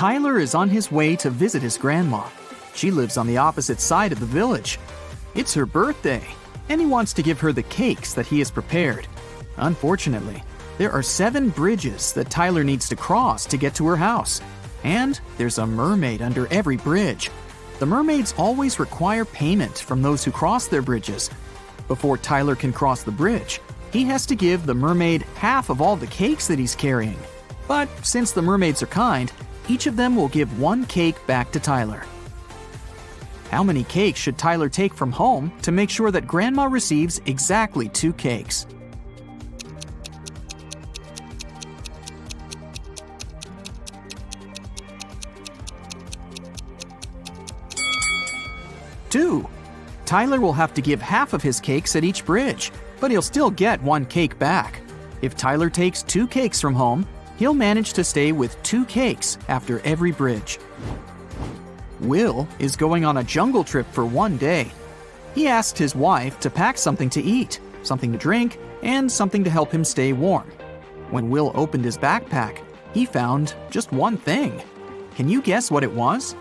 Tyler is on his way to visit his grandma. She lives on the opposite side of the village. It's her birthday, and he wants to give her the cakes that he has prepared. Unfortunately, there are 7 bridges that Tyler needs to cross to get to her house. And there's a mermaid under every bridge. The mermaids always require payment from those who cross their bridges. Before Tyler can cross the bridge, he has to give the mermaid half of all the cakes that he's carrying. But since the mermaids are kind, each of them will give 1 cake back to Tyler. How many cakes should Tyler take from home to make sure that Grandma receives exactly 2 cakes? Two. Tyler will have to give half of his cakes at each bridge, but he'll still get 1 cake back. If Tyler takes 2 cakes from home, he'll manage to stay with 2 cakes after every bridge. Will is going on a jungle trip for 1 day. He asked his wife to pack something to eat, something to drink, and something to help him stay warm. When Will opened his backpack, he found just one thing. Can you guess what it was?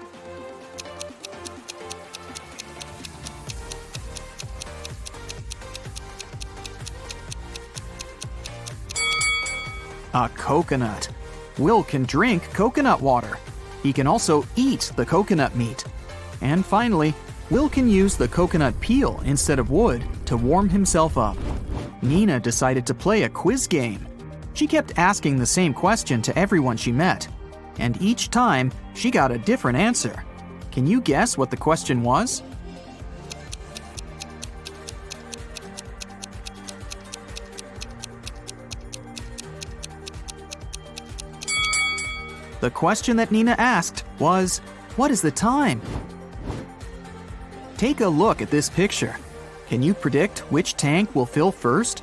A coconut. Will can drink coconut water. He can also eat the coconut meat. And finally, Will can use the coconut peel instead of wood to warm himself up. Nina decided to play a quiz game. She kept asking the same question to everyone she met, and each time she got a different answer. Can you guess what the question was? The question that Nina asked was, what is the time? Take a look at this picture. Can you predict which tank will fill first?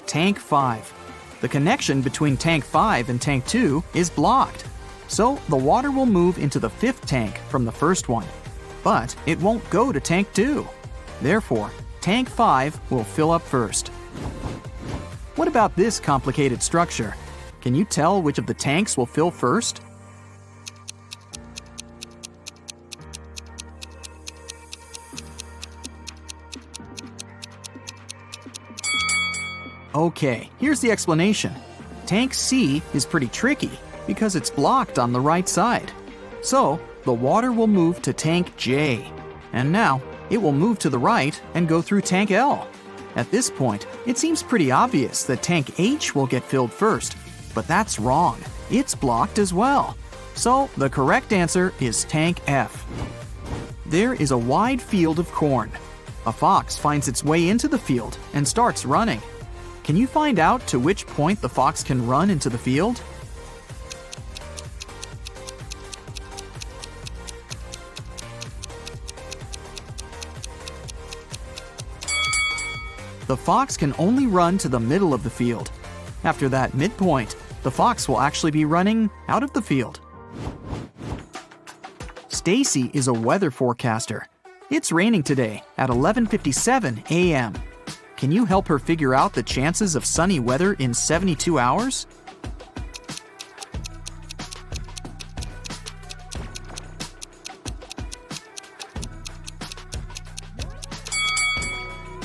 Tank 5. The connection between tank 5 and tank 2 is blocked. So the water will move into the 5th tank from the first one. But it won't go to tank 2. Therefore, tank 5 will fill up first. What about this complicated structure? Can you tell which of the tanks will fill first? Okay, here's the explanation. Tank C is pretty tricky because it's blocked on the right side. So, the water will move to tank J, and now it will move to the right and go through tank L. At this point, it seems pretty obvious that tank H will get filled first, but that's wrong. It's blocked as well. So the correct answer is tank F. There is a wide field of corn. A fox finds its way into the field and starts running. Can you find out to which point the fox can run into the field? The fox can only run to the middle of the field. After that midpoint, the fox will actually be running out of the field. Stacy is a weather forecaster. It's raining today at 11:57 a.m. Can you help her figure out the chances of sunny weather in 72 hours?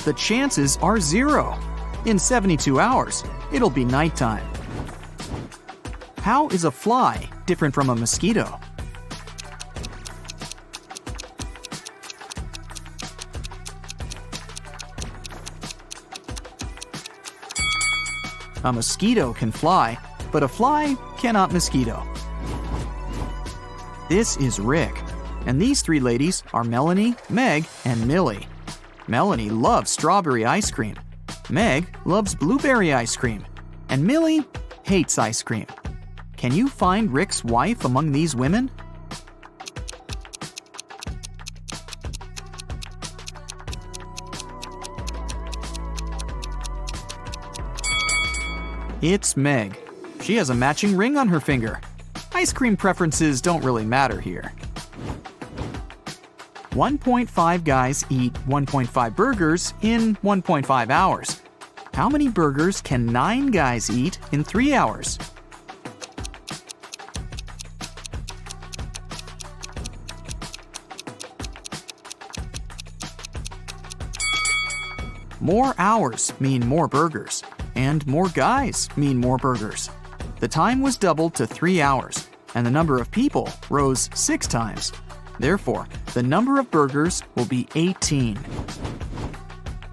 The chances are 0. In 72 hours, it'll be nighttime. How is a fly different from a mosquito? A mosquito can fly, but a fly cannot mosquito. This is Rick, and these 3 ladies are Melanie, Meg, and Millie. Melanie loves strawberry ice cream. Meg loves blueberry ice cream. And Millie hates ice cream. Can you find Rick's wife among these women? It's Meg. She has a matching ring on her finger. Ice cream preferences don't really matter here. 1.5 guys eat 1.5 burgers in 1.5 hours. How many burgers can 9 guys eat in 3 hours? More hours mean more burgers, and more guys mean more burgers. The time was doubled to 3 hours, and the number of people rose 6 times. Therefore, the number of burgers will be 18.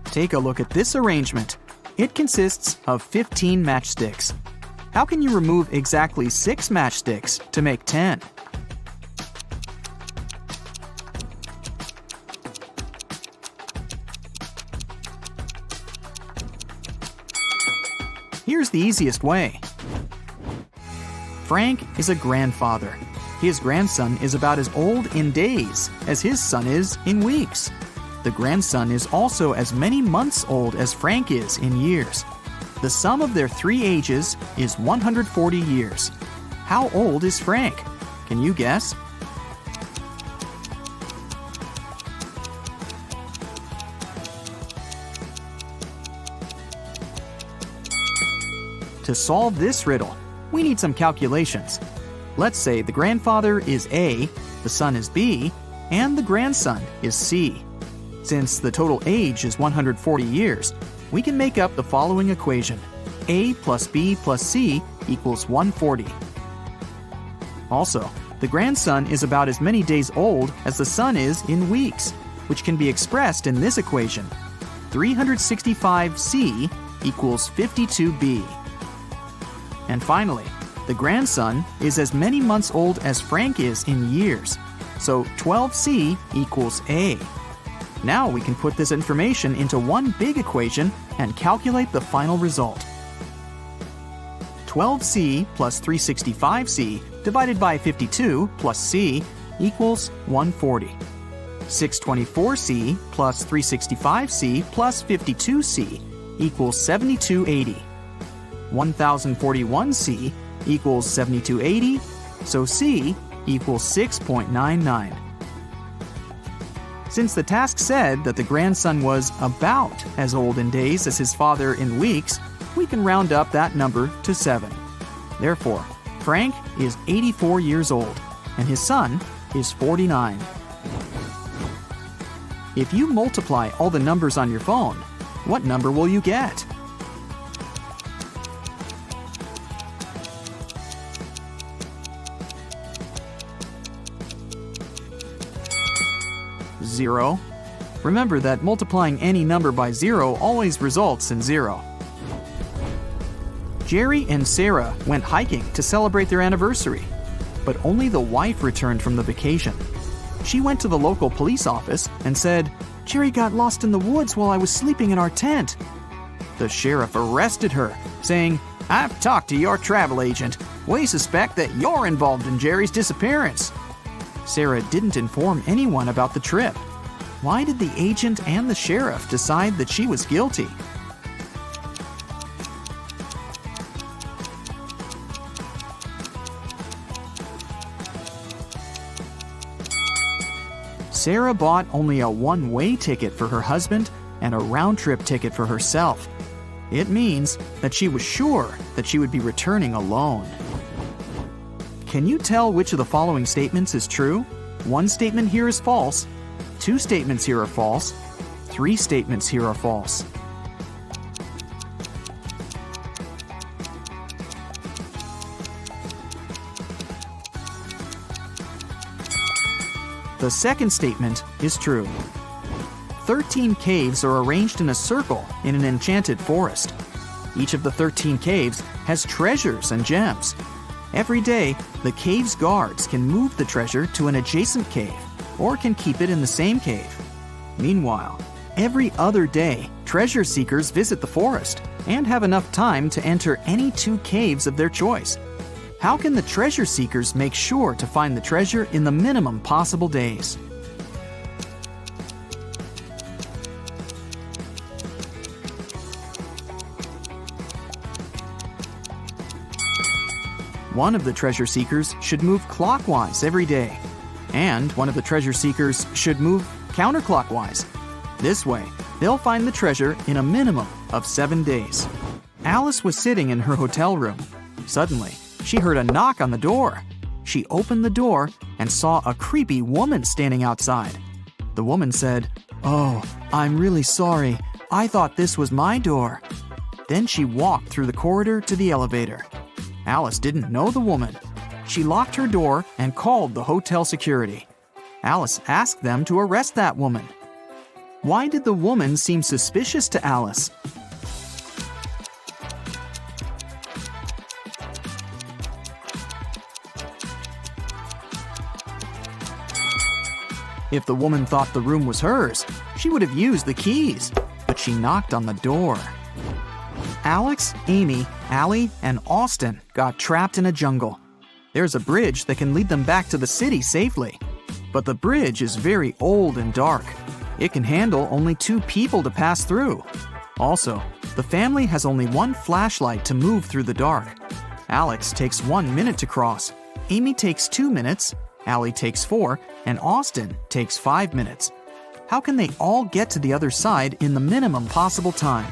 Take a look at this arrangement. It consists of 15 matchsticks. How can you remove exactly 6 matchsticks to make 10? Here's the easiest way. Frank is a grandfather. His grandson is about as old in days as his son is in weeks. The grandson is also as many months old as Frank is in years. The sum of their 3 ages is 140 years. How old is Frank? Can you guess? To solve this riddle, we need some calculations. Let's say the grandfather is A, the son is B, and the grandson is C. Since the total age is 140 years, we can make up the following equation. A plus B plus C equals 140. Also, the grandson is about as many days old as the son is in weeks, which can be expressed in this equation. 365C equals 52B. And finally, the grandson is as many months old as Frank is in years, so 12C equals A. Now we can put this information into one big equation and calculate the final result. 12C plus 365C divided by 52 plus C equals 140. 624C plus 365C plus 52C equals 7280. 1041C equals 7280, so C equals 6.99. Since the task said that the grandson was about as old in days as his father in weeks, we can round up that number to 7. Therefore, Frank is 84 years old, and his son is 49. If you multiply all the numbers on your phone, what number will you get? Zero. Remember that multiplying any number by 0 always results in 0. Jerry and Sarah went hiking to celebrate their anniversary, but only the wife returned from the vacation. She went to the local police office and said, "Jerry got lost in the woods while I was sleeping in our tent." The sheriff arrested her, saying, "I've talked to your travel agent. We suspect that you're involved in Jerry's disappearance." Sarah didn't inform anyone about the trip. Why did the agent and the sheriff decide that she was guilty? Sarah bought only a one-way ticket for her husband and a round-trip ticket for herself. It means that she was sure that she would be returning alone. Can you tell which of the following statements is true? One statement here is false. 2 statements here are false. 3 statements here are false. The second statement is true. 13 caves are arranged in a circle in an enchanted forest. Each of the 13 caves has treasures and gems. Every day, the cave's guards can move the treasure to an adjacent cave or can keep it in the same cave. Meanwhile, every other day, treasure seekers visit the forest and have enough time to enter any 2 caves of their choice. How can the treasure seekers make sure to find the treasure in the minimum possible days? One of the treasure seekers should move clockwise every day, And one of the treasure seekers should move counterclockwise. This way, they'll find the treasure in a minimum of 7 days. Alice was sitting in her hotel room. Suddenly, she heard a knock on the door. She opened the door and saw a creepy woman standing outside. The woman said, "Oh, I'm really sorry. I thought this was my door." Then she walked through the corridor to the elevator. Alice didn't know the woman. She locked her door and called the hotel security. Alice asked them to arrest that woman. Why did the woman seem suspicious to Alice? If the woman thought the room was hers, she would have used the keys, but she knocked on the door. Alex, Amy, Allie, and Austin got trapped in a jungle. There's a bridge that can lead them back to the city safely. But the bridge is very old and dark. It can handle only 2 people to pass through. Also, the family has only 1 flashlight to move through the dark. Alex takes 1 minute to cross. Amy takes 2 minutes. Allie takes 4, and Austin takes 5 minutes. How can they all get to the other side in the minimum possible time?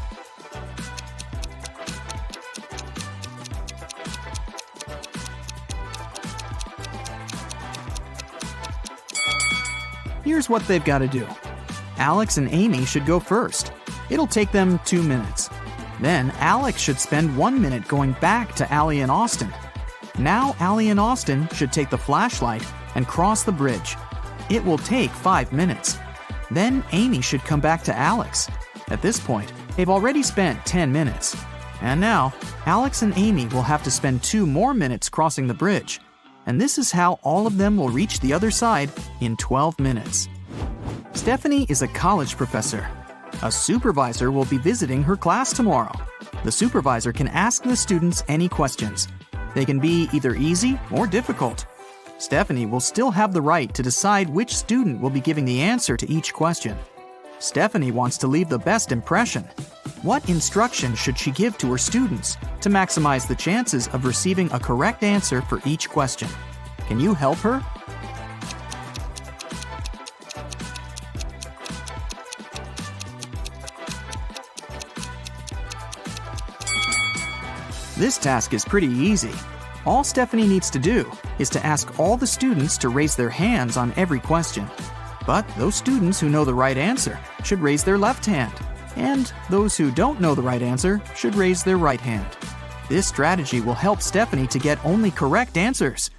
Here's what they've got to do. Alex and Amy should go first. It'll take them 2 minutes. Then Alex should spend 1 minute going back to Allie and Austin. Now Allie and Austin should take the flashlight and cross the bridge. It will take 5 minutes. Then Amy should come back to Alex. At this point, they've already spent 10 minutes. And now, Alex and Amy will have to spend 2 more minutes crossing the bridge. And this is how all of them will reach the other side in 12 minutes. Stephanie is a college professor. A supervisor will be visiting her class tomorrow. The supervisor can ask the students any questions. They can be either easy or difficult. Stephanie will still have the right to decide which student will be giving the answer to each question. Stephanie wants to leave the best impression. What instruction should she give to her students to maximize the chances of receiving a correct answer for each question? Can you help her? This task is pretty easy. All Stephanie needs to do is to ask all the students to raise their hands on every question. But those students who know the right answer should raise their left hand, and those who don't know the right answer should raise their right hand. This strategy will help Stephanie to get only correct answers.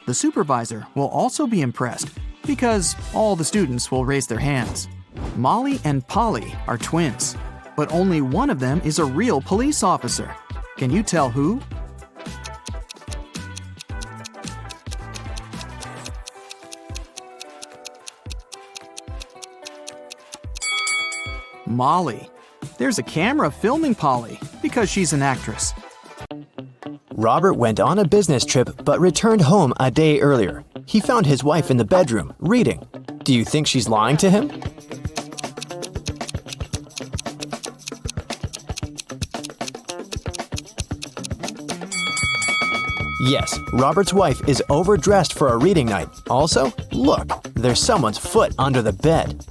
The supervisor will also be impressed because all the students will raise their hands. Molly and Polly are twins, but only one of them is a real police officer. Can you tell who? Molly. There's a camera filming Polly because she's an actress. Robert went on a business trip but returned home a day earlier. He found his wife in the bedroom, reading. Do you think she's lying to him? Yes, Robert's wife is overdressed for a reading night. Also, look, there's someone's foot under the bed.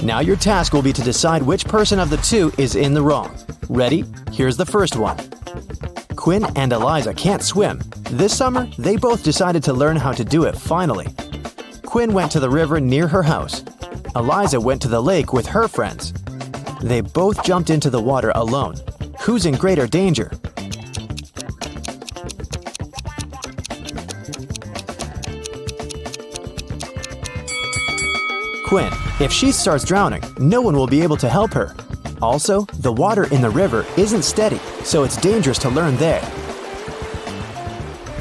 Now your task will be to decide which person of the two is in the wrong. Ready? Here's the first one. Quinn and Eliza can't swim. This summer, they both decided to learn how to do it finally. Quinn went to the river near her house. Eliza went to the lake with her friends. They both jumped into the water alone. Who's in greater danger? Quinn. If she starts drowning, no one will be able to help her. Also, the water in the river isn't steady, so it's dangerous to learn there.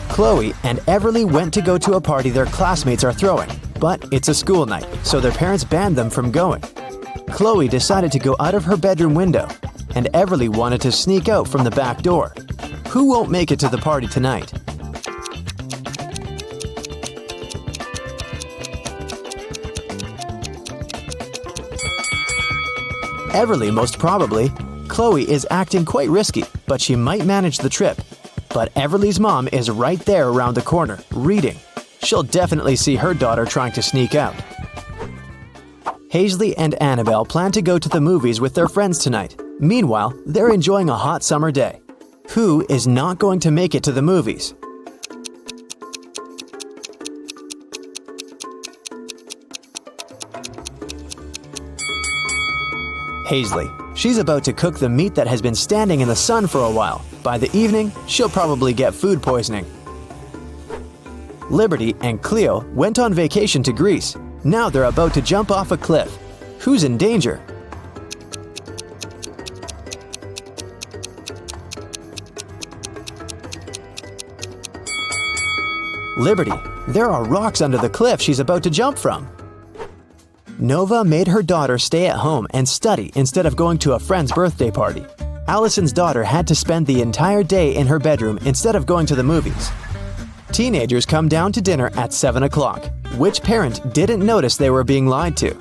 Chloe and Everly went to go to a party their classmates are throwing, but it's a school night, so their parents banned them from going. Chloe decided to go out of her bedroom window, and Everly wanted to sneak out from the back door. Who won't make it to the party tonight? Everly, most probably. Chloe is acting quite risky, but she might manage the trip. But Everly's mom is right there around the corner, reading. She'll definitely see her daughter trying to sneak out. Hazley and Annabelle plan to go to the movies with their friends tonight. Meanwhile, they're enjoying a hot summer day. Who is not going to make it to the movies? Hazley. She's about to cook the meat that has been standing in the sun for a while. By the evening, she'll probably get food poisoning. Liberty and Cleo went on vacation to Greece. Now they're about to jump off a cliff. Who's in danger? Liberty. There are rocks under the cliff she's about to jump from. Nova made her daughter stay at home and study instead of going to a friend's birthday party. Allison's daughter had to spend the entire day in her bedroom instead of going to the movies. Teenagers come down to dinner at 7 o'clock. Which parent didn't notice they were being lied to?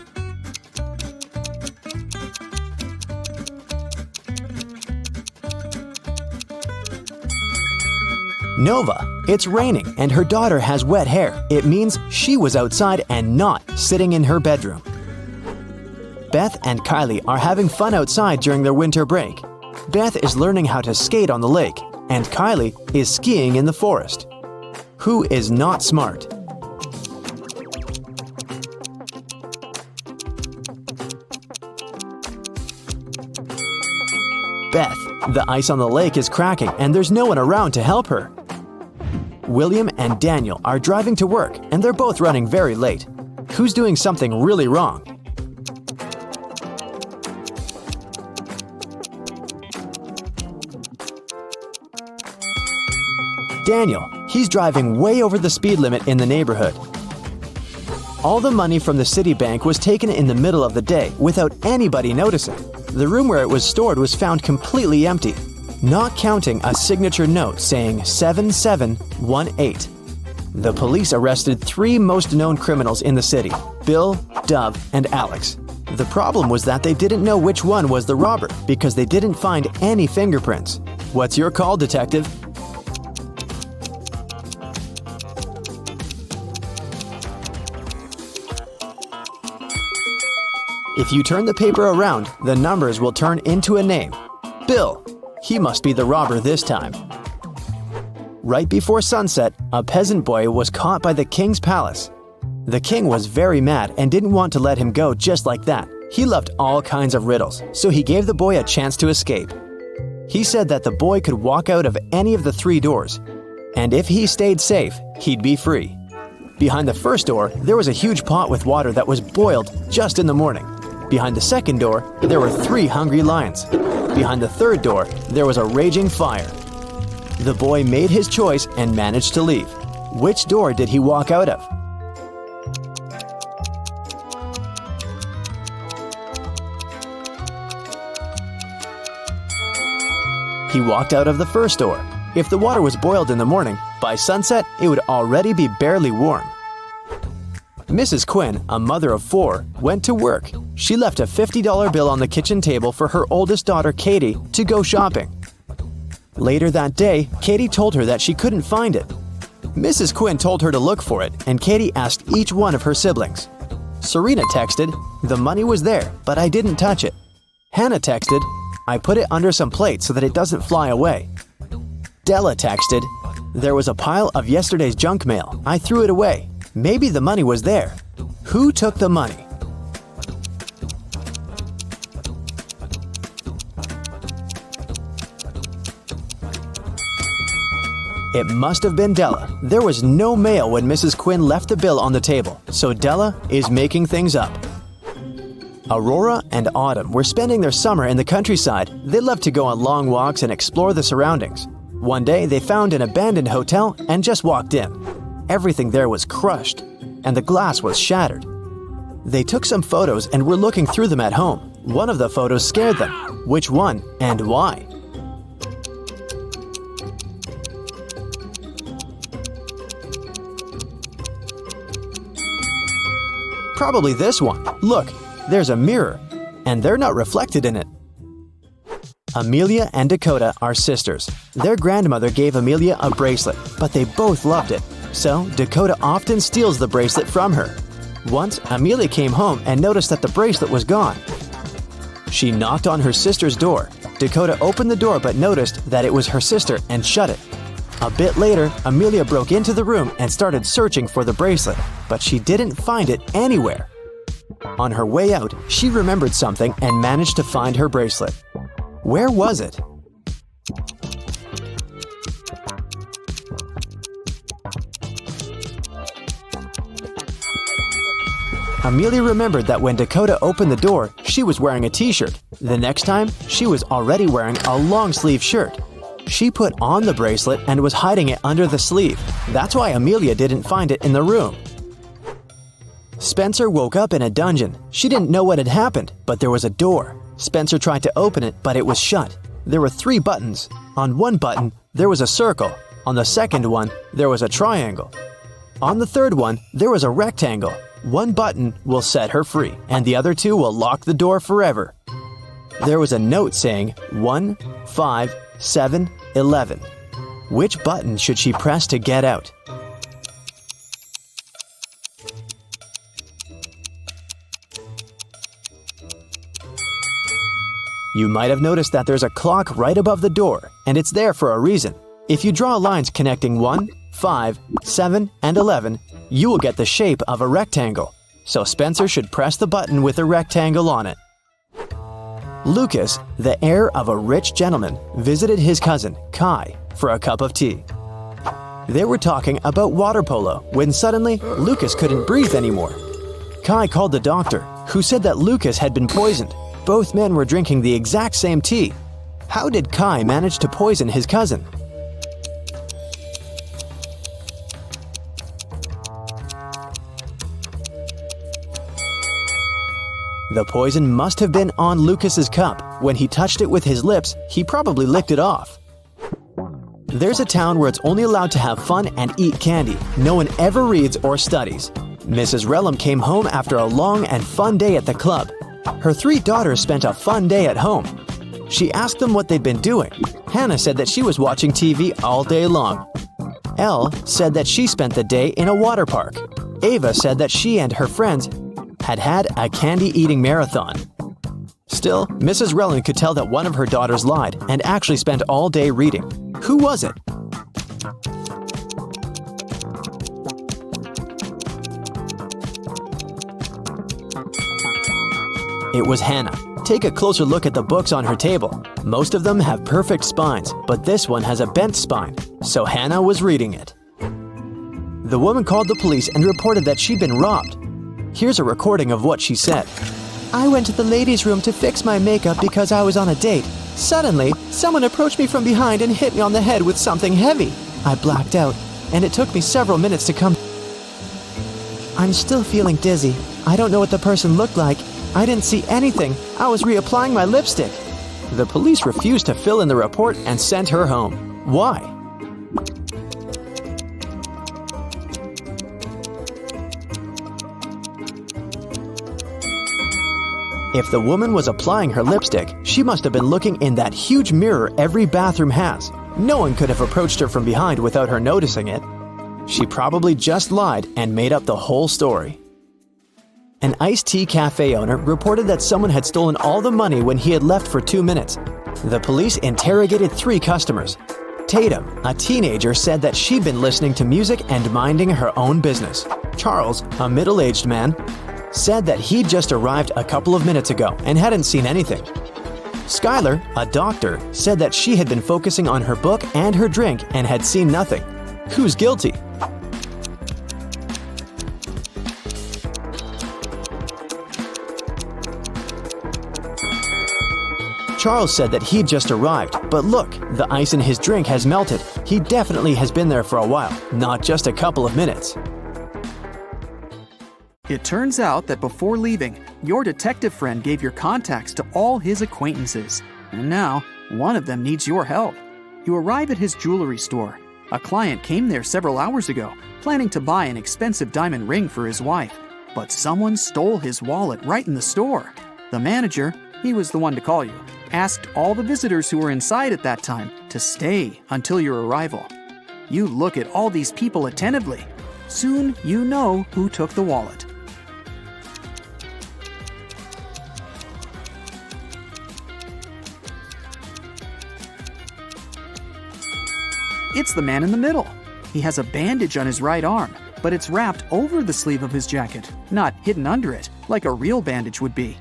Nova. It's raining and her daughter has wet hair. It means she was outside and not sitting in her bedroom. Beth and Kylie are having fun outside during their winter break. Beth is learning how to skate on the lake, and Kylie is skiing in the forest. Who is not smart? Beth. The ice on the lake is cracking and there's no one around to help her. William and Daniel are driving to work and they're both running very late. Who's doing something really wrong? Daniel. He's driving way over the speed limit in the neighborhood. All the money from the city bank was taken in the middle of the day without anybody noticing. The room where it was stored was found completely empty, not counting a signature note saying 7718. The police arrested 3 most known criminals in the city: Bill, Dove, and Alex. The problem was that they didn't know which one was the robber because they didn't find any fingerprints. What's your call, detective? If you turn the paper around, the numbers will turn into a name. Bill. He must be the robber this time. Right before sunset, a peasant boy was caught by the king's palace. The king was very mad and didn't want to let him go just like that. He loved all kinds of riddles, so he gave the boy a chance to escape. He said that the boy could walk out of any of the 3 doors, and if he stayed safe, he'd be free. Behind the first door, there was a huge pot with water that was boiled just in the morning. Behind the second door, there were 3 hungry lions. Behind the third door, there was a raging fire. The boy made his choice and managed to leave. Which door did he walk out of? He walked out of the first door. If the water was boiled in the morning, by sunset it would already be barely warm. Mrs. Quinn, a mother of 4, went to work. She left a $50 bill on the kitchen table for her oldest daughter, Katie, to go shopping. Later that day, Katie told her that she couldn't find it. Mrs. Quinn told her to look for it, and Katie asked each one of her siblings. Serena texted, "The money was there, but I didn't touch it." Hannah texted, "I put it under some plates so that it doesn't fly away." Della texted, "There was a pile of yesterday's junk mail. I threw it away. Maybe the money was there." Who took the money? It must have been Della. There was no mail when Mrs. Quinn left the bill on the table, so Della is making things up. Aurora and Autumn were spending their summer in the countryside. They loved to go on long walks and explore the surroundings. One day, they found an abandoned hotel and just walked in. Everything there was crushed, and the glass was shattered. They took some photos and were looking through them at home. One of the photos scared them. Which one and why? Probably this one. Look, there's a mirror, and they're not reflected in it. Amelia and Dakota are sisters. Their grandmother gave Amelia a bracelet, but they both loved it. So Dakota often steals the bracelet from her. Once, Amelia came home and noticed that the bracelet was gone. She knocked on her sister's door. Dakota opened the door but noticed that it was her sister and shut it. A bit later, Amelia broke into the room and started searching for the bracelet, but she didn't find it anywhere. On her way out, she remembered something and managed to find her bracelet. Where was it? Amelia remembered that when Dakota opened the door, she was wearing a t-shirt. The next time, she was already wearing a long-sleeve shirt. She put on the bracelet and was hiding it under the sleeve. That's why Amelia didn't find it in the room. Spencer woke up in a dungeon. She didn't know what had happened, but there was a door. Spencer tried to open it, but it was shut. There were 3 buttons. On one button, there was a circle. On the second one, there was a triangle. On the third one, there was a rectangle. One button will set her free, and the other 2 will lock the door forever. There was a note saying 1, 5, 7, 11. Which button should she press to get out? You might have noticed that there's a clock right above the door, and it's there for a reason. If you draw lines connecting 1, 5, 7, and 11, you will get the shape of a rectangle. So Spencer should press the button with a rectangle on it. Lucas, the heir of a rich gentleman, visited his cousin, Kai, for a cup of tea. They were talking about water polo when suddenly Lucas couldn't breathe anymore. Kai called the doctor, who said that Lucas had been poisoned. Both men were drinking the exact same tea. How did Kai manage to poison his cousin? The poison must have been on Lucas's cup. When he touched it with his lips, he probably licked it off. There's a town where it's only allowed to have fun and eat candy. No one ever reads or studies. Mrs. Relham came home after a long and fun day at the club. Her 3 daughters spent a fun day at home. She asked them what they'd been doing. Hannah said that she was watching TV all day long. Elle said that she spent the day in a water park. Ava said that she and her friends had a candy-eating marathon. Still, Mrs. Relham could tell that one of her daughters lied and actually spent all day reading. Who was it? It was Hannah. Take a closer look at the books on her table. Most of them have perfect spines, but this one has a bent spine, so Hannah was reading it. The woman called the police and reported that she'd been robbed. Here's a recording of what she said. I went to the ladies' room to fix my makeup because I was on a date. Suddenly, someone approached me from behind and hit me on the head with something heavy. I blacked out, and it took me several minutes to come. I'm still feeling dizzy. I don't know what the person looked like. I didn't see anything. I was reapplying my lipstick. The police refused to fill in the report and sent her home. Why? If the woman was applying her lipstick, she must have been looking in that huge mirror every bathroom has. No one could have approached her from behind without her noticing it. She probably just lied and made up the whole story. An iced tea cafe owner reported that someone had stolen all the money when he had left for 2 minutes. The police interrogated 3 customers. Tatum, a teenager, said that she'd been listening to music and minding her own business. Charles, a middle-aged man, said that he'd just arrived a couple of minutes ago and hadn't seen anything. Skylar, a doctor, said that she had been focusing on her book and her drink and had seen nothing. Who's guilty? Charles said that he'd just arrived, but look, the ice in his drink has melted. He definitely has been there for a while, not just a couple of minutes. It turns out that before leaving, your detective friend gave your contacts to all his acquaintances. And now, one of them needs your help. You arrive at his jewelry store. A client came there several hours ago, planning to buy an expensive diamond ring for his wife. But someone stole his wallet right in the store. The manager, he was the one to call you, asked all the visitors who were inside at that time to stay until your arrival. You look at all these people attentively. Soon you know who took the wallet. It's the man in the middle. He has a bandage on his right arm, but it's wrapped over the sleeve of his jacket, not hidden under it, like a real bandage would be.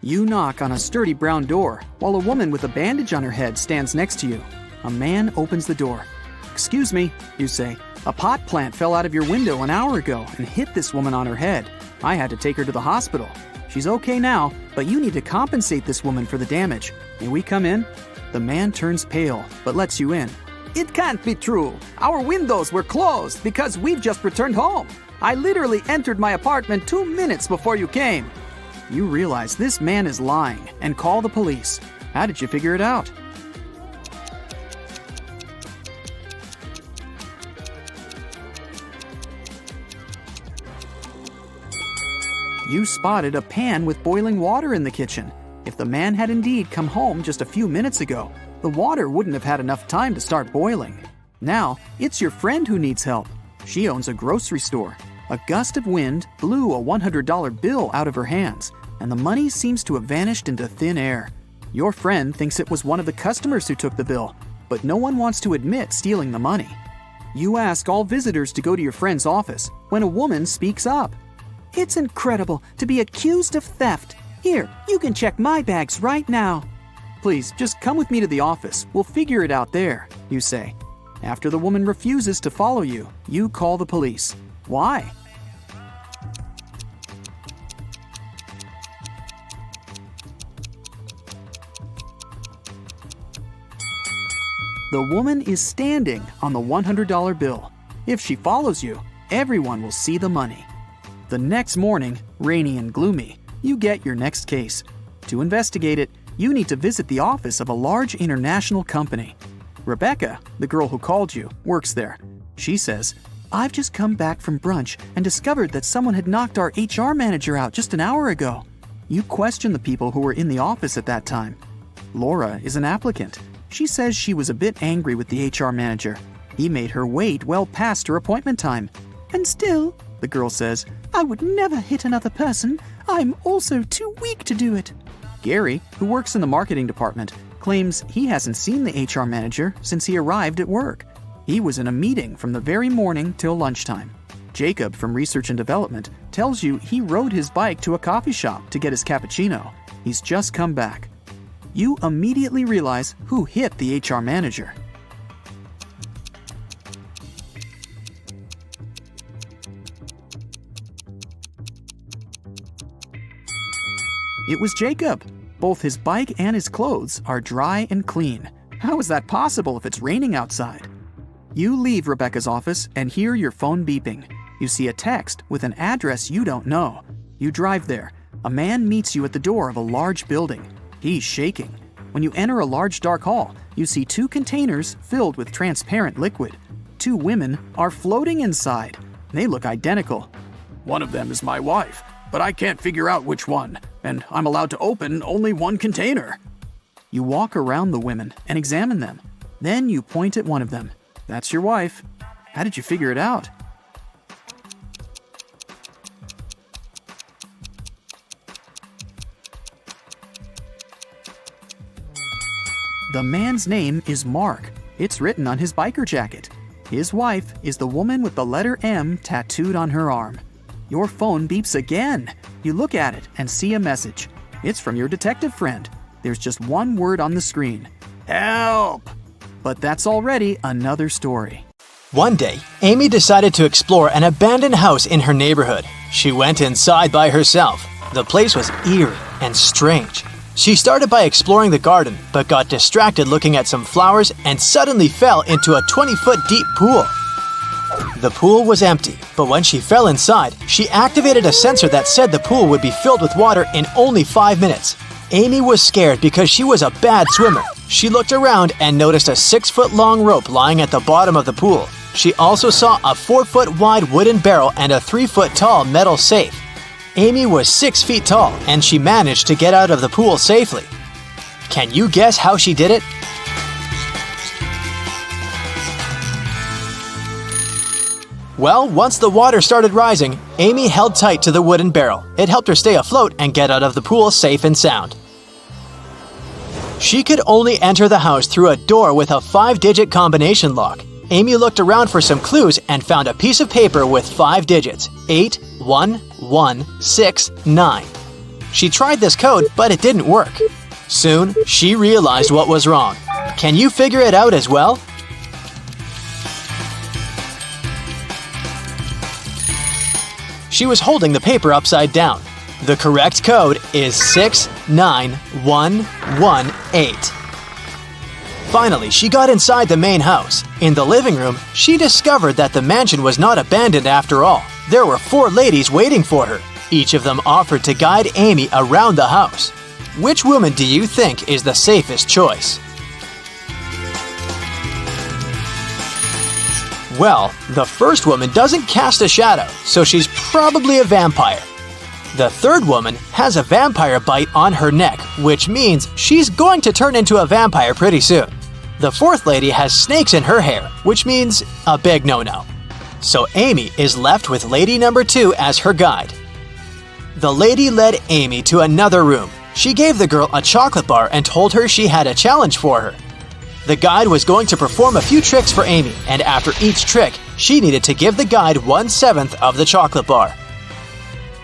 You knock on a sturdy brown door, while a woman with a bandage on her head stands next to you. A man opens the door. "Excuse me," you say. "A pot plant fell out of your window an hour ago and hit this woman on her head. I had to take her to the hospital. She's okay now, but you need to compensate this woman for the damage. May we come in?" The man turns pale, but lets you in. "It can't be true. Our windows were closed because we've just returned home. I literally entered my apartment 2 minutes before you came." You realize this man is lying and call the police. How did you figure it out? You spotted a pan with boiling water in the kitchen. If the man had indeed come home just a few minutes ago, the water wouldn't have had enough time to start boiling. Now, it's your friend who needs help. She owns a grocery store. A gust of wind blew a $100 bill out of her hands, and the money seems to have vanished into thin air. Your friend thinks it was one of the customers who took the bill, but no one wants to admit stealing the money. You ask all visitors to go to your friend's office when a woman speaks up. "It's incredible to be accused of theft. Here, you can check my bags right now." "Please, just come with me to the office. We'll figure it out there," you say. After the woman refuses to follow you, you call the police. Why? The woman is standing on the $100 bill. If she follows you, everyone will see the money. The next morning, rainy and gloomy, you get your next case. To investigate it, you need to visit the office of a large international company. Rebecca, the girl who called you, works there. She says, "I've just come back from brunch and discovered that someone had knocked our HR manager out just an hour ago." You question the people who were in the office at that time. Laura is an applicant. She says she was a bit angry with the HR manager. He made her wait well past her appointment time. "And still," the girl says, "I would never hit another person. I'm also too weak to do it." Gary, who works in the marketing department, claims he hasn't seen the HR manager since he arrived at work. He was in a meeting from the very morning till lunchtime. Jacob from Research and Development tells you he rode his bike to a coffee shop to get his cappuccino. He's just come back. You immediately realize who hit the HR manager. It was Jacob. Both his bike and his clothes are dry and clean. How is that possible if it's raining outside? You leave Rebecca's office and hear your phone beeping. You see a text with an address you don't know. You drive there. A man meets you at the door of a large building. He's shaking. When you enter a large dark hall, you see 2 containers filled with transparent liquid. 2 women are floating inside. They look identical. "One of them is my wife, but I can't figure out which one, and I'm allowed to open only one container." You walk around the women and examine them. Then you point at one of them. That's your wife. How did you figure it out? The man's name is Mark. It's written on his biker jacket. His wife is the woman with the letter M tattooed on her arm. Your phone beeps again. You look at it and see a message. It's from your detective friend. There's just one word on the screen. Help! But that's already another story. One day, Amy decided to explore an abandoned house in her neighborhood. She went inside by herself. The place was eerie and strange. She started by exploring the garden, but got distracted looking at some flowers and suddenly fell into a 20-foot deep pool. The pool was empty, but when she fell inside, she activated a sensor that said the pool would be filled with water in only 5 minutes. Amy was scared because she was a bad swimmer. She looked around and noticed a 6-foot-long rope lying at the bottom of the pool. She also saw a 4-foot-wide wooden barrel and a 3-foot-tall metal safe. Amy was 6 feet tall, and she managed to get out of the pool safely. Can you guess how she did it? Well, once the water started rising, Amy held tight to the wooden barrel. It helped her stay afloat and get out of the pool safe and sound. She could only enter the house through a door with a 5-digit combination lock. Amy looked around for some clues and found a piece of paper with 5 digits, 8, 1, 1, 6, 9. She tried this code, but it didn't work. Soon, she realized what was wrong. Can you figure it out as well? She was holding the paper upside down. The correct code is 69118. Finally, she got inside the main house. In the living room, she discovered that the mansion was not abandoned after all. There were 4 ladies waiting for her. Each of them offered to guide Amy around the house. Which woman do you think is the safest choice? Well, the first woman doesn't cast a shadow, so she's probably a vampire. The third woman has a vampire bite on her neck, which means she's going to turn into a vampire pretty soon. The fourth lady has snakes in her hair, which means a big no-no. So Amy is left with lady number 2 as her guide. The lady led Amy to another room. She gave the girl a chocolate bar and told her she had a challenge for her. The guide was going to perform a few tricks for Amy, and after each trick, she needed to give the guide 1/7 of the chocolate bar.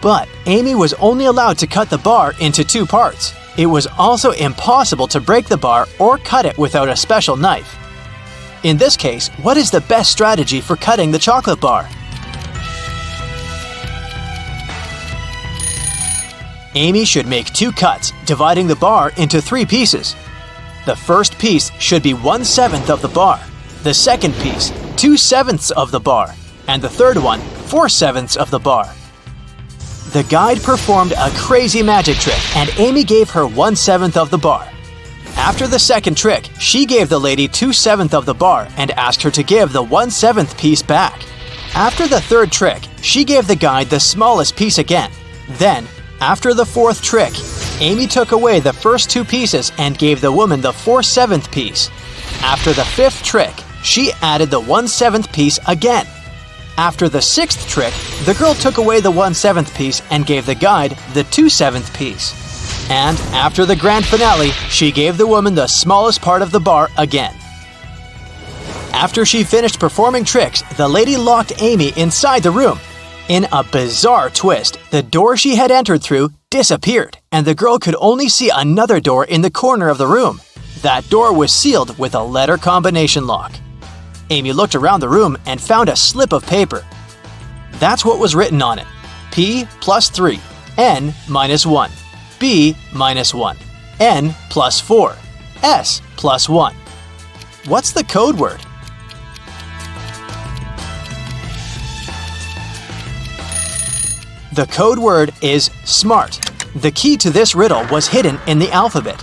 But Amy was only allowed to cut the bar into 2 parts. It was also impossible to break the bar or cut it without a special knife. In this case, what is the best strategy for cutting the chocolate bar? Amy should make 2 cuts, dividing the bar into 3 pieces. The first piece should be 1/7 of the bar, the second piece 2/7 of the bar, and the third one 4/7 of the bar. The guide performed a crazy magic trick and Amy gave her 1/7 of the bar. After the second trick, she gave the lady 2/7 of the bar and asked her to give the 1/7 piece back. After the third trick, she gave the guide the smallest piece again. Then, after the fourth trick, Amy took away the first 2 pieces and gave the woman the 4/7 piece. After the 5th trick, she added the 1/7 piece again. After the 6th trick, the girl took away the 1/7 piece and gave the guide the 2/7 piece. And after the grand finale, she gave the woman the smallest part of the bar again. After she finished performing tricks, the lady locked Amy inside the room. In a bizarre twist, the door she had entered through disappeared, and the girl could only see another door in the corner of the room. That door was sealed with a letter combination lock. Amy looked around the room and found a slip of paper. That's what was written on it. P plus 3, N minus 1, B minus 1, N plus 4, S plus 1. What's the code word? The code word is SMART. The key to this riddle was hidden in the alphabet.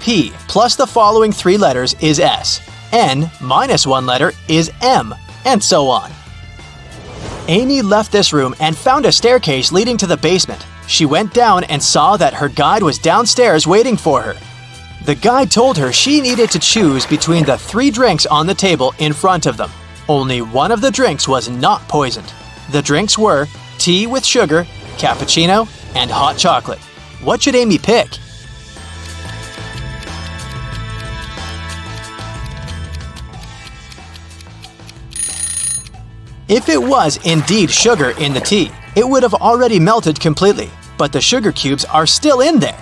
P plus the following 3 letters is S. N minus 1 letter is M, and so on. Amy left this room and found a staircase leading to the basement. She went down and saw that her guide was downstairs waiting for her. The guide told her she needed to choose between the 3 drinks on the table in front of them. Only one of the drinks was not poisoned. The drinks were tea with sugar, cappuccino, and hot chocolate. What should Amy pick? If it was indeed sugar in the tea, it would have already melted completely, but the sugar cubes are still in there.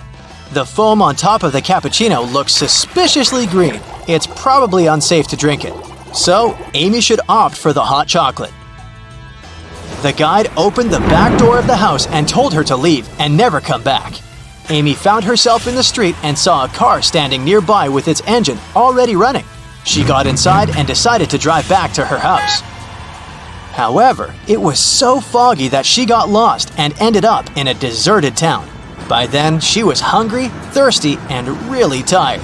The foam on top of the cappuccino looks suspiciously green. It's probably unsafe to drink it. So, Amy should opt for the hot chocolate. The guide opened the back door of the house and told her to leave and never come back. Amy found herself in the street and saw a car standing nearby with its engine already running. She got inside and decided to drive back to her house. However, it was so foggy that she got lost and ended up in a deserted town. By then, she was hungry, thirsty, and really tired.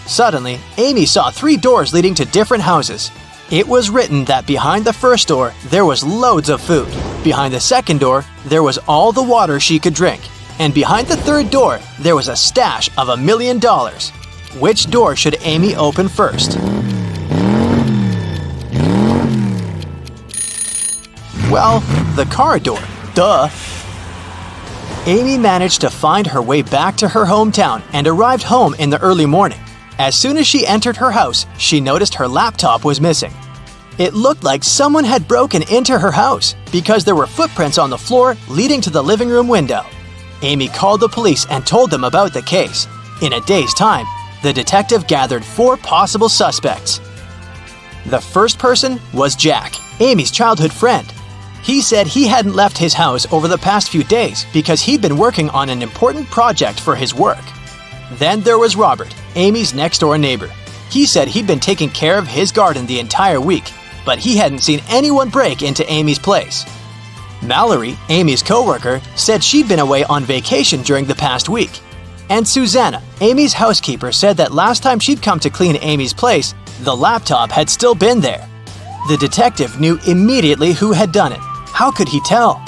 Suddenly, Amy saw 3 doors leading to different houses. It was written that behind the first door, there was loads of food. Behind the second door, there was all the water she could drink. And behind the third door, there was a stash of $1 million. Which door should Amy open first? Well, the car door. Duh. Amy managed to find her way back to her hometown and arrived home in the early morning. As soon as she entered her house, she noticed her laptop was missing. It looked like someone had broken into her house because there were footprints on the floor leading to the living room window. Amy called the police and told them about the case. In a day's time, the detective gathered 4 possible suspects. The first person was Jack, Amy's childhood friend. He said he hadn't left his house over the past few days because he'd been working on an important project for his work. Then there was Robert, Amy's next-door neighbor. He said he'd been taking care of his garden the entire week, but he hadn't seen anyone break into Amy's place. Mallory, Amy's coworker, said she'd been away on vacation during the past week. And Susanna, Amy's housekeeper, said that last time she'd come to clean Amy's place, the laptop had still been there. The detective knew immediately who had done it. How could he tell?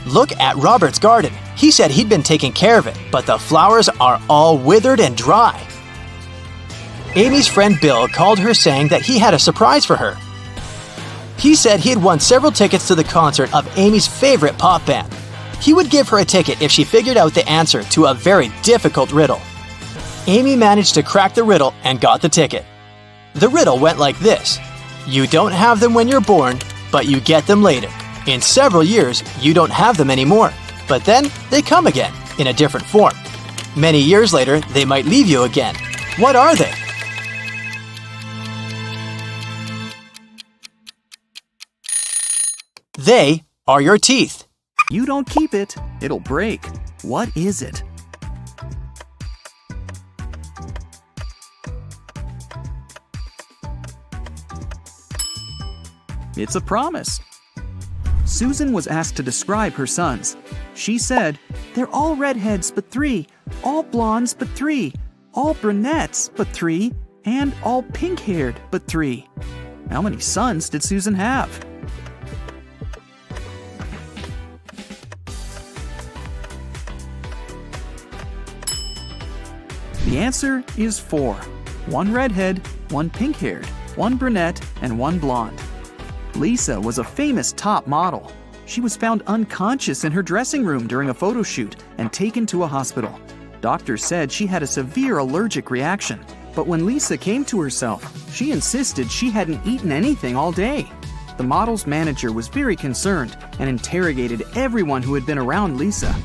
Look at Robert's garden. He said he'd been taking care of it, but the flowers are all withered and dry. Amy's friend Bill called her saying that he had a surprise for her. He said he had won several tickets to the concert of Amy's favorite pop band. He would give her a ticket if she figured out the answer to a very difficult riddle. Amy managed to crack the riddle and got the ticket. The riddle went like this: you don't have them when you're born, but you get them later. In several years, you don't have them anymore, but then they come again in a different form. Many years later, they might leave you again. What are they? They are your teeth. You don't keep it, it'll break. What is it? It's a promise. Susan was asked to describe her sons. She said, "They're all redheads but 3, all blondes but 3, all brunettes but 3, and all pink-haired but 3. How many sons did Susan have? The answer is 4. 1 redhead, 1 pink-haired, 1 brunette, and 1 blonde. Lisa was a famous top model. She was found unconscious in her dressing room during a photo shoot and taken to a hospital. Doctors said she had a severe allergic reaction, but when Lisa came to herself, she insisted she hadn't eaten anything all day. The model's manager was very concerned and interrogated everyone who had been around Lisa.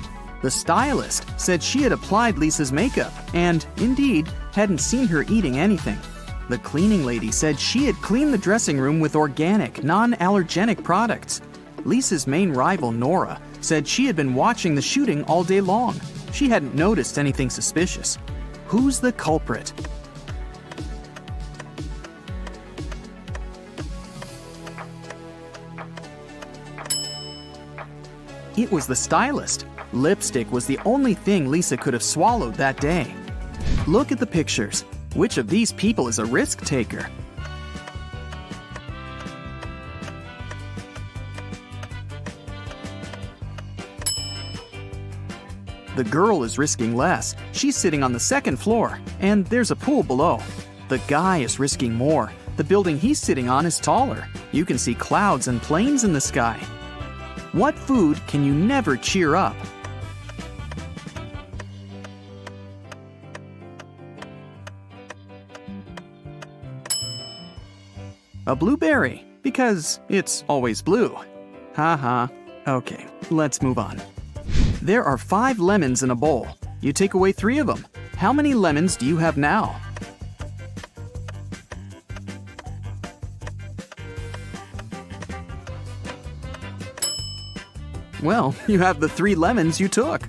The stylist said she had applied Lisa's makeup and, indeed, hadn't seen her eating anything. The cleaning lady said she had cleaned the dressing room with organic, non-allergenic products. Lisa's main rival, Nora, said she had been watching the shooting all day long. She hadn't noticed anything suspicious. Who's the culprit? It was the stylist. Lipstick was the only thing Lisa could have swallowed that day. Look at the pictures. Which of these people is a risk taker? The girl is risking less. She's sitting on the 2nd floor, and there's a pool below. The guy is risking more. The building he's sitting on is taller. You can see clouds and planes in the sky. What food can you never cheer up? A blueberry, because it's always blue. Haha. Okay, let's move on. There are 5 lemons in a bowl. You take away 3 of them. How many lemons do you have now? Well, you have the 3 lemons you took.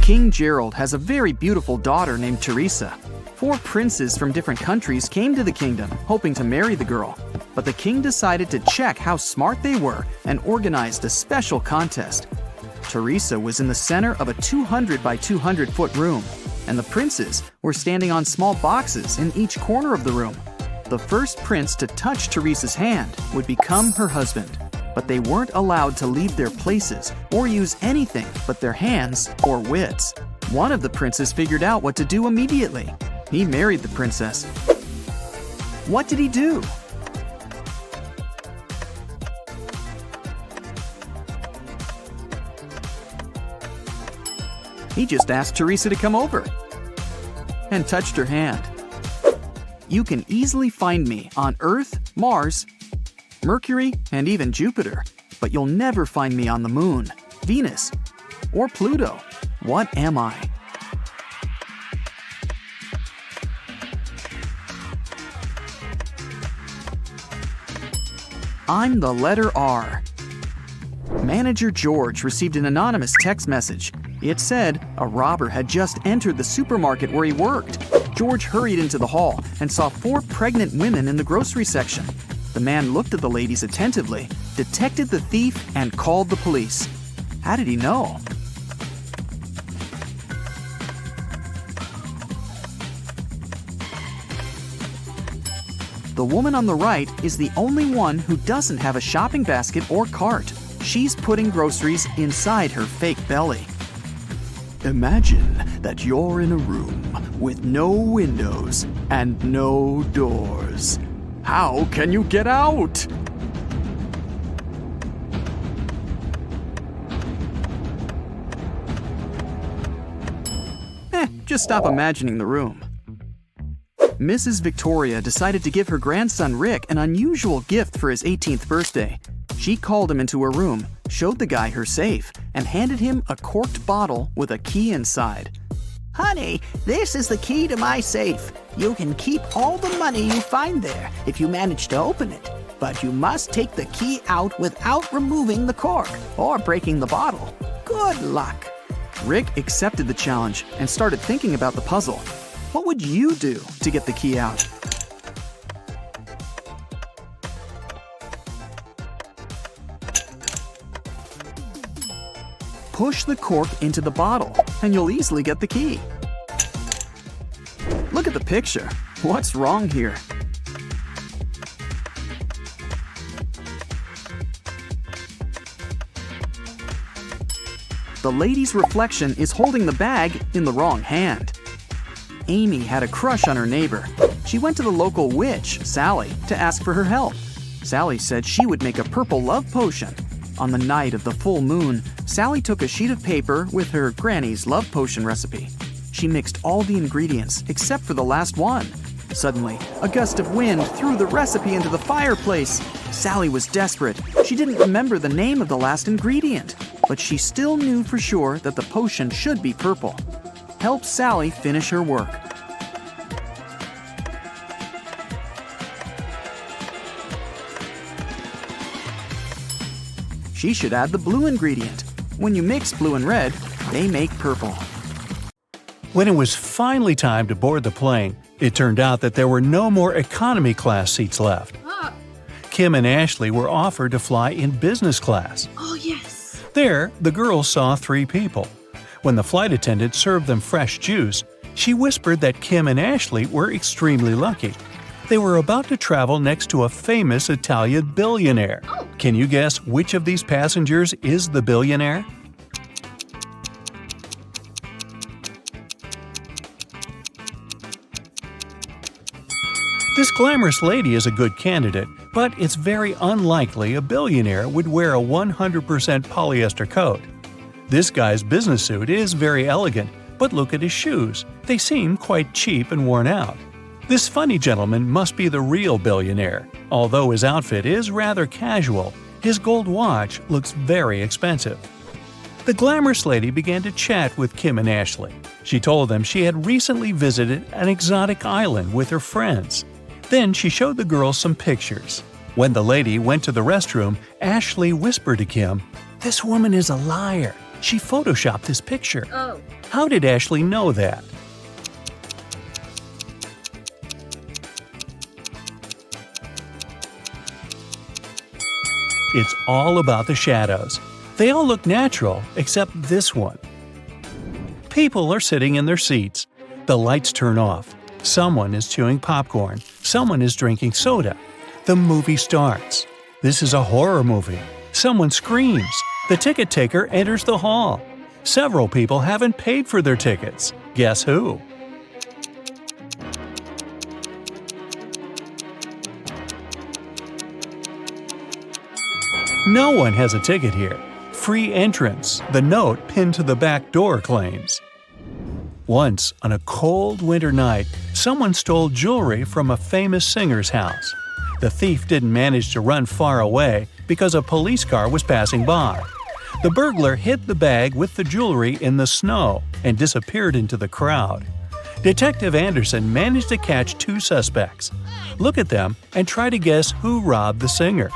King Gerald has a very beautiful daughter named Teresa. 4 princes from different countries came to the kingdom, hoping to marry the girl. But the king decided to check how smart they were and organized a special contest. Teresa was in the center of a 200 by 200 foot room, and the princes were standing on small boxes in each corner of the room. The first prince to touch Teresa's hand would become her husband, but they weren't allowed to leave their places or use anything but their hands or wits. One of the princes figured out what to do immediately. He married the princess. What did he do? He just asked Teresa to come over and touched her hand. You can easily find me on Earth, Mars, Mercury, and even Jupiter, but you'll never find me on the Moon, Venus, or Pluto. What am I? I'm the letter R. Manager George received an anonymous text message. It said a robber had just entered the supermarket where he worked. George hurried into the hall and saw 4 pregnant women in the grocery section. The man looked at the ladies attentively, detected the thief, and called the police. How did he know? The woman on the right is the only one who doesn't have a shopping basket or cart. She's putting groceries inside her fake belly. Imagine that you're in a room with no windows and no doors. How can you get out? Just stop imagining the room. Mrs. Victoria decided to give her grandson Rick an unusual gift for his 18th birthday. She called him into her room, showed the guy her safe, and handed him a corked bottle with a key inside. Honey, this is the key to my safe. You can keep all the money you find there if you manage to open it. But you must take the key out without removing the cork or breaking the bottle. Good luck. Rick accepted the challenge and started thinking about the puzzle. What would you do to get the key out? Push the cork into the bottle, and you'll easily get the key. Look at the picture. What's wrong here? The lady's reflection is holding the bag in the wrong hand. Amy had a crush on her neighbor. She went to the local witch, Sally, to ask for her help. Sally said she would make a purple love potion. On the night of the full moon, Sally took a sheet of paper with her granny's love potion recipe. She mixed all the ingredients except for the last one. Suddenly, a gust of wind threw the recipe into the fireplace. Sally was desperate. She didn't remember the name of the last ingredient, but she still knew for sure that the potion should be purple. Help Sally finish her work. She should add the blue ingredient. When you mix blue and red, they make purple. When it was finally time to board the plane, it turned out that there were no more economy class seats left. Kim and Ashley were offered to fly in business class. Oh, yes. There, the girls saw 3 people. When the flight attendant served them fresh juice, she whispered that Kim and Ashley were extremely lucky. They were about to travel next to a famous Italian billionaire. Oh. Can you guess which of these passengers is the billionaire? This glamorous lady is a good candidate, but it's very unlikely a billionaire would wear a 100% polyester coat. This guy's business suit is very elegant, but look at his shoes. They seem quite cheap and worn out. This funny gentleman must be the real billionaire. Although his outfit is rather casual, his gold watch looks very expensive. The glamorous lady began to chat with Kim and Ashley. She told them she had recently visited an exotic island with her friends. Then she showed the girls some pictures. When the lady went to the restroom, Ashley whispered to Kim, "This woman is a liar. She photoshopped this picture." Oh. How did Ashley know that? It's all about the shadows. They all look natural, except this one. People are sitting in their seats. The lights turn off. Someone is chewing popcorn. Someone is drinking soda. The movie starts. This is a horror movie. Someone screams. The ticket taker enters the hall. Several people haven't paid for their tickets. Guess who? No one has a ticket here. Free entrance, the note pinned to the back door claims. Once, on a cold winter night, someone stole jewelry from a famous singer's house. The thief didn't manage to run far away because a police car was passing by. The burglar hid the bag with the jewelry in the snow and disappeared into the crowd. Detective Anderson managed to catch 2 suspects. Look at them and try to guess who robbed the singer.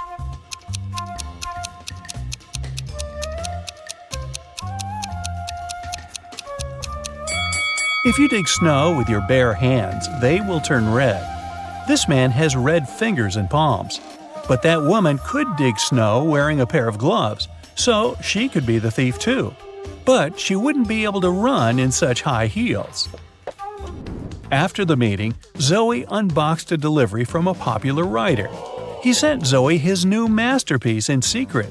If you dig snow with your bare hands, they will turn red. This man has red fingers and palms. But that woman could dig snow wearing a pair of gloves, so she could be the thief too. But she wouldn't be able to run in such high heels. After the meeting, Zoe unboxed a delivery from a popular writer. He sent Zoe his new masterpiece in secret.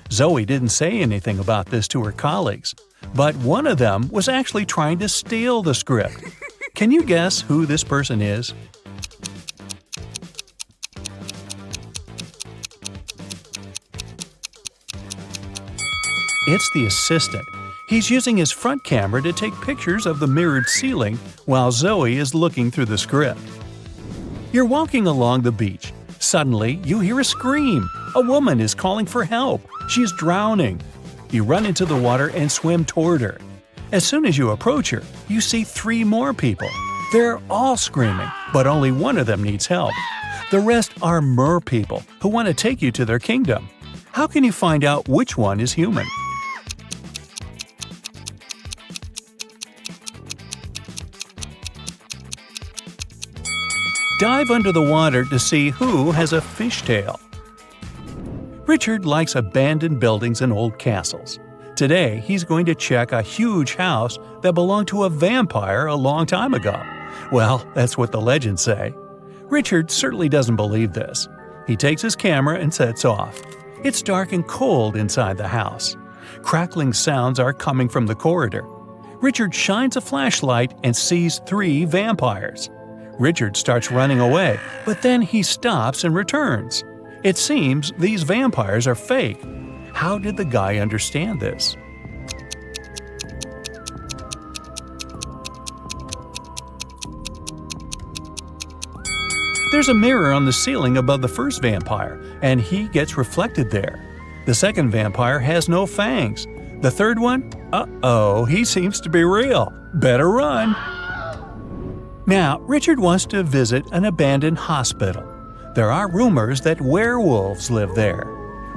Zoe didn't say anything about this to her colleagues, but one of them was actually trying to steal the script. Can you guess who this person is? It's the assistant. He's using his front camera to take pictures of the mirrored ceiling while Zoe is looking through the script. You're walking along the beach. Suddenly, you hear a scream. A woman is calling for help. She's drowning. You run into the water and swim toward her. As soon as you approach her, you see 3 more people. They're all screaming, but only one of them needs help. The rest are mer people who want to take you to their kingdom. How can you find out which one is human? Dive under the water to see who has a fishtail. Richard likes abandoned buildings and old castles. Today, he's going to check a huge house that belonged to a vampire a long time ago. Well, that's what the legends say. Richard certainly doesn't believe this. He takes his camera and sets off. It's dark and cold inside the house. Crackling sounds are coming from the corridor. Richard shines a flashlight and sees 3 vampires. Richard starts running away, but then he stops and returns. It seems these vampires are fake. How did the guy understand this? There's a mirror on the ceiling above the first vampire, and he gets reflected there. The second vampire has no fangs. The third one? Uh-oh, he seems to be real. Better run! Now, Richard wants to visit an abandoned hospital. There are rumors that werewolves live there.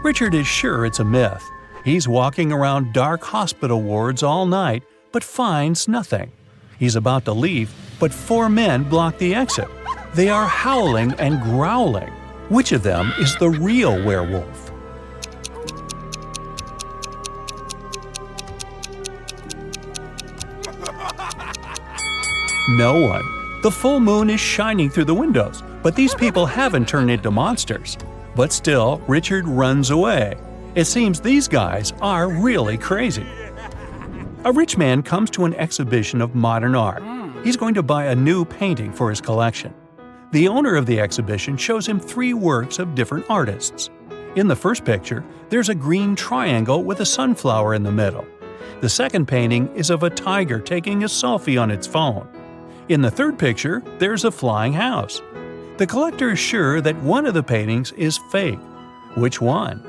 Richard is sure it's a myth. He's walking around dark hospital wards all night, but finds nothing. He's about to leave, but 4 men block the exit. They are howling and growling. Which of them is the real werewolf? No one. The full moon is shining through the windows, but these people haven't turned into monsters. But still, Richard runs away. It seems these guys are really crazy. A rich man comes to an exhibition of modern art. He's going to buy a new painting for his collection. The owner of the exhibition shows him 3 works of different artists. In the first picture, there's a green triangle with a sunflower in the middle. The second painting is of a tiger taking a selfie on its phone. In the third picture, there's a flying house. The collector is sure that one of the paintings is fake. Which one?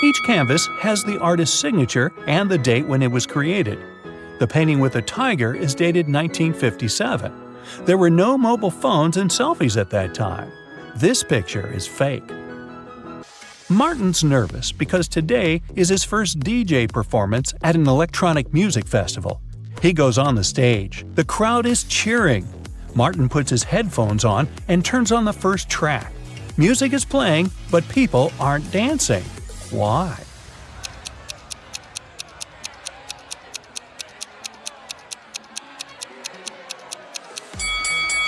Each canvas has the artist's signature and the date when it was created. The painting with the tiger is dated 1957. There were no mobile phones and selfies at that time. This picture is fake. Martin's nervous because today is his first DJ performance at an electronic music festival. He goes on the stage. The crowd is cheering. Martin puts his headphones on and turns on the first track. Music is playing, but people aren't dancing. Why?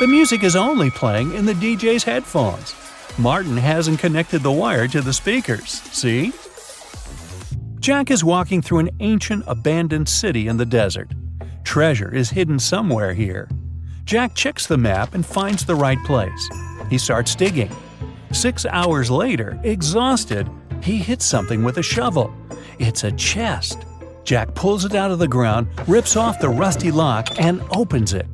The music is only playing in the DJ's headphones. Martin hasn't connected the wire to the speakers, see? Jack is walking through an ancient, abandoned city in the desert. Treasure is hidden somewhere here. Jack checks the map and finds the right place. He starts digging. 6 hours later, exhausted, he hits something with a shovel. It's a chest. Jack pulls it out of the ground, rips off the rusty lock, and opens it.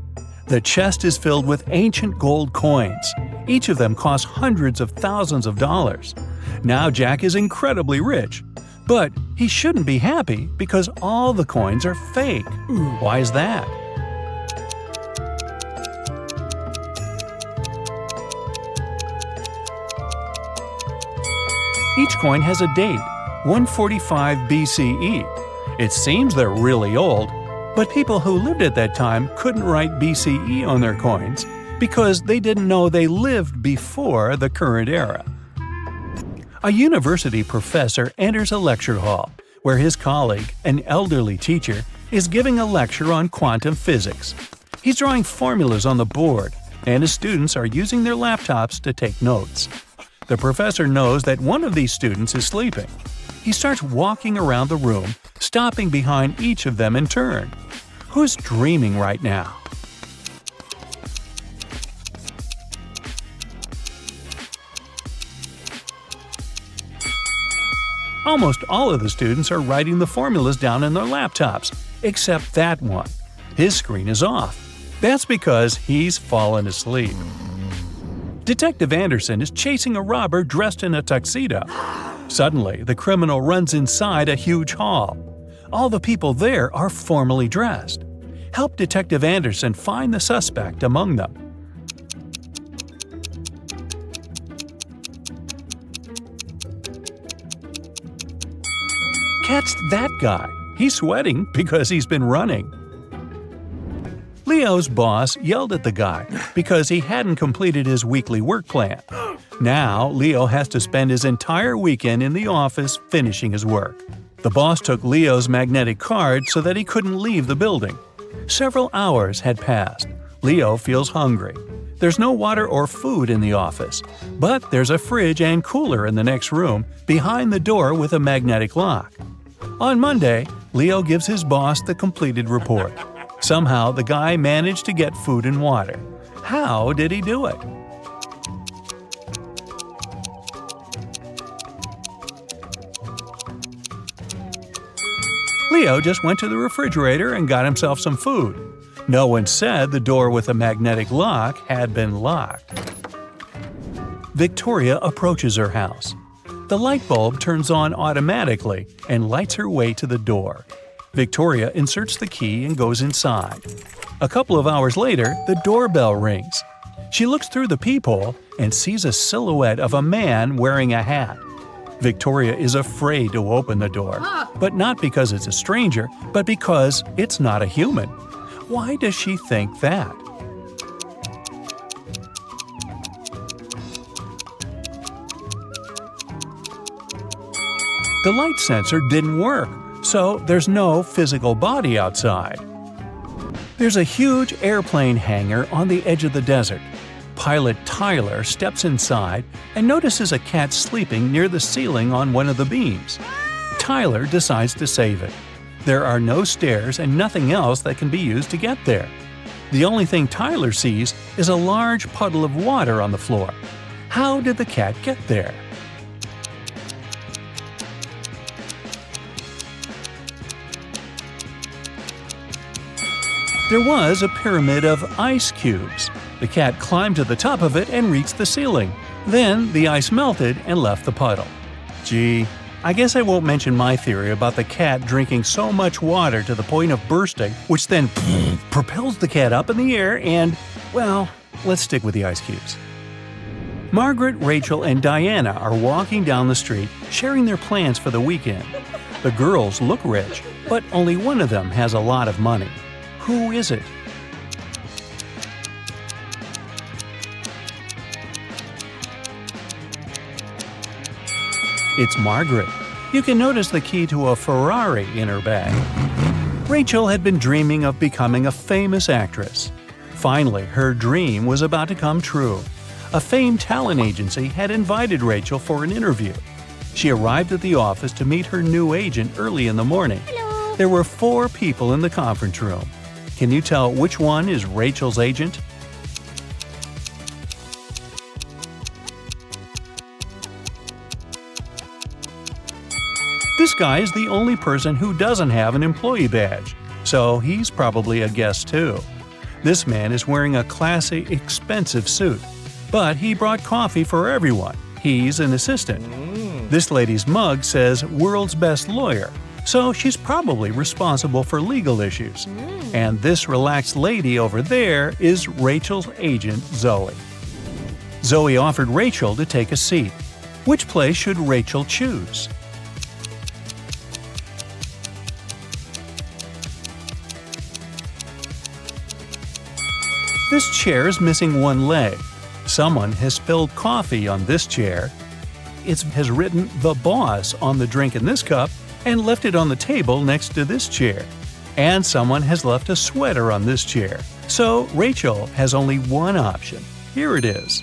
The chest is filled with ancient gold coins. Each of them costs hundreds of thousands of dollars. Now Jack is incredibly rich. But he shouldn't be happy because all the coins are fake. Why is that? Each coin has a date, 145 BCE. It seems they're really old, but people who lived at that time couldn't write BCE on their coins because they didn't know they lived before the current era. A university professor enters a lecture hall where his colleague, an elderly teacher, is giving a lecture on quantum physics. He's drawing formulas on the board, and his students are using their laptops to take notes. The professor knows that one of these students is sleeping. He starts walking around the room, stopping behind each of them in turn. Who's dreaming right now? Almost all of the students are writing the formulas down in their laptops, except that one. His screen is off. That's because he's fallen asleep. Detective Anderson is chasing a robber dressed in a tuxedo. Suddenly, the criminal runs inside a huge hall. All the people there are formally dressed. Help Detective Anderson find the suspect among them. Catch that guy. He's sweating because he's been running. Leo's boss yelled at the guy because he hadn't completed his weekly work plan. Now, Leo has to spend his entire weekend in the office finishing his work. The boss took Leo's magnetic card so that he couldn't leave the building. Several hours had passed. Leo feels hungry. There's no water or food in the office, but there's a fridge and cooler in the next room behind the door with a magnetic lock. On Monday, Leo gives his boss the completed report. Somehow, the guy managed to get food and water. How did he do it? Leo just went to the refrigerator and got himself some food. No one said the door with a magnetic lock had been locked. Victoria approaches her house. The light bulb turns on automatically and lights her way to the door. Victoria inserts the key and goes inside. A couple of hours later, the doorbell rings. She looks through the peephole and sees a silhouette of a man wearing a hat. Victoria is afraid to open the door, but not because it's a stranger, but because it's not a human. Why does she think that? The light sensor didn't work, so there's no physical body outside. There's a huge airplane hangar on the edge of the desert. Pilot Tyler steps inside and notices a cat sleeping near the ceiling on one of the beams. Tyler decides to save it. There are no stairs and nothing else that can be used to get there. The only thing Tyler sees is a large puddle of water on the floor. How did the cat get there? There was a pyramid of ice cubes. The cat climbed to the top of it and reached the ceiling. Then the ice melted and left the puddle. Gee, I guess I won't mention my theory about the cat drinking so much water to the point of bursting, which then propels the cat up in the air and, well, let's stick with the ice cubes. Margaret, Rachel, and Diana are walking down the street, sharing their plans for the weekend. The girls look rich, but only one of them has a lot of money. Who is it? It's Margaret. You can notice the key to a Ferrari in her bag. Rachel had been dreaming of becoming a famous actress. Finally, her dream was about to come true. A famed talent agency had invited Rachel for an interview. She arrived at the office to meet her new agent early in the morning. Hello. There were 4 people in the conference room. Can you tell which one is Rachel's agent? This guy is the only person who doesn't have an employee badge, so he's probably a guest too. This man is wearing a classy, expensive suit, but he brought coffee for everyone. He's an assistant. This lady's mug says "World's Best Lawyer," so she's probably responsible for legal issues. And this relaxed lady over there is Rachel's agent, Zoe. Zoe offered Rachel to take a seat. Which place should Rachel choose? This chair is missing one leg. Someone has spilled coffee on this chair. It has written "The Boss" on the drink in this cup and left it on the table next to this chair. And someone has left a sweater on this chair. So Rachel has only one option. Here it is.